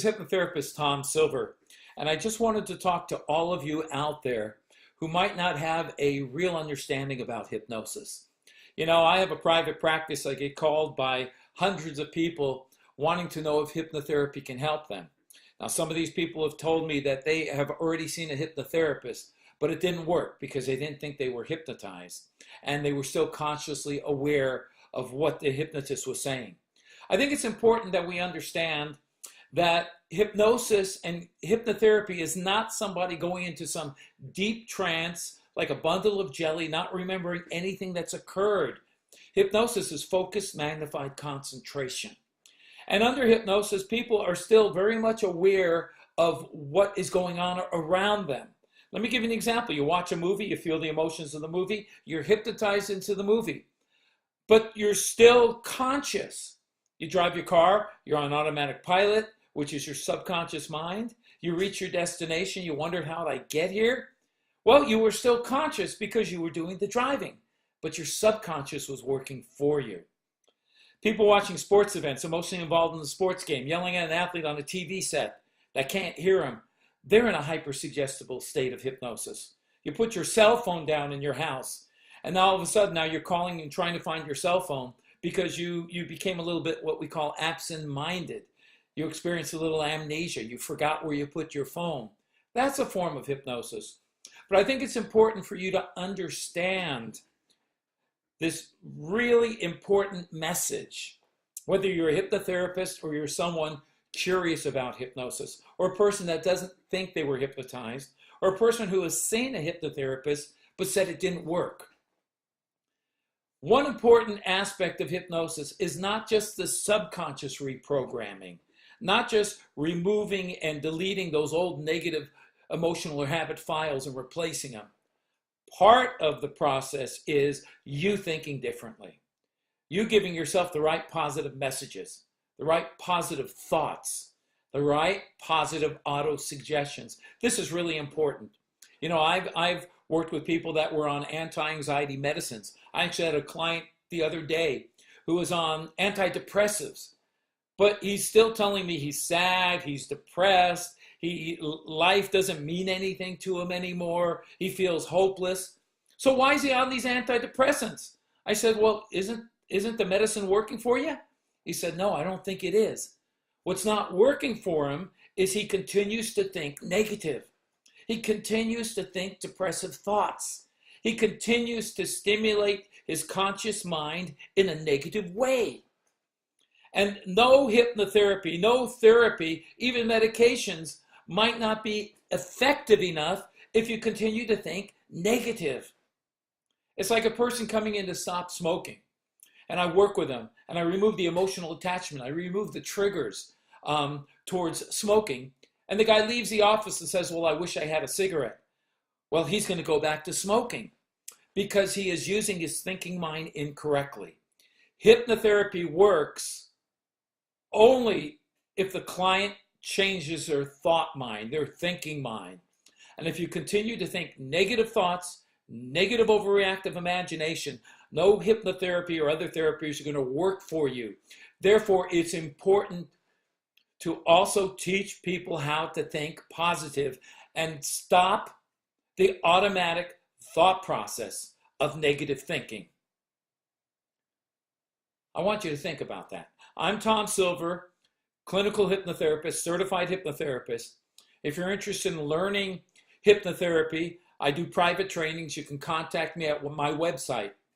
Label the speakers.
Speaker 1: Hypnotherapist Tom Silver, and I just wanted to talk to all of you out there who might not have a real understanding about hypnosis. You know, I have a private practice. I get called by hundreds of people wanting to know if hypnotherapy can help them. Now, some of these people have told me that they have already seen a hypnotherapist, but it didn't work because they didn't think they were hypnotized, and they were still consciously aware of what the hypnotist was saying. I think it's important that we understand that hypnosis and hypnotherapy is not somebody going into some deep trance like a bundle of jelly, not remembering anything that's occurred. Hypnosis is focused, magnified concentration. And under hypnosis, people are still very much aware of what is going on around them. Let me give you an example. You watch a movie, you feel the emotions of the movie, you're hypnotized into the movie, but you're still conscious. You drive your car, you're on automatic pilot, which is your subconscious mind. You reach your destination, you wonder how did I get here? Well, you were still conscious because you were doing the driving, but your subconscious was working for you. People watching sports events, emotionally involved in the sports game, yelling at an athlete on a TV set that can't hear him, they're in a hypersuggestible state of hypnosis. You put your cell phone down in your house, and now all of a sudden now you're calling and trying to find your cell phone because you became a little bit what we call absent-minded. You experienced a little amnesia. You forgot where you put your phone. That's a form of hypnosis. But I think it's important for you to understand this really important message, whether you're a hypnotherapist or you're someone curious about hypnosis, or a person that doesn't think they were hypnotized, or a person who has seen a hypnotherapist but said it didn't work. One important aspect of hypnosis is not just the subconscious reprogramming, not just removing and deleting those old negative emotional or habit files and replacing them. Part of the process is you thinking differently. You giving yourself the right positive messages, the right positive thoughts, the right positive auto-suggestions. This is really important. You know, I've worked with people that were on anti-anxiety medicines. I actually had a client the other day who was on antidepressives, but he's still telling me he's sad, he's depressed, life doesn't mean anything to him anymore, he feels hopeless. So why is he on these antidepressants? I said, well, isn't the medicine working for you? He said, no, I don't think it is. What's not working for him is he continues to think negative. He continues to think depressive thoughts. He continues to stimulate his conscious mind in a negative way. And no hypnotherapy, no therapy, even medications might not be effective enough if you continue to think negative. It's like a person coming in to stop smoking. And I work with them, and I remove the emotional attachment. I remove the triggers towards smoking. And the guy leaves the office and says, well, I wish I had a cigarette. Well, he's going to go back to smoking because he is using his thinking mind incorrectly. Hypnotherapy works only if the client changes their thought mind, their thinking mind. And if you continue to think negative thoughts, negative overreactive imagination, no hypnotherapy or other therapies are going to work for you. Therefore, it's important to also teach people how to think positive and stop the automatic thought process of negative thinking. I want you to think about that. I'm Tom Silver, clinical hypnotherapist, certified hypnotherapist. If you're interested in learning hypnotherapy, I do private trainings. You can contact me at my website,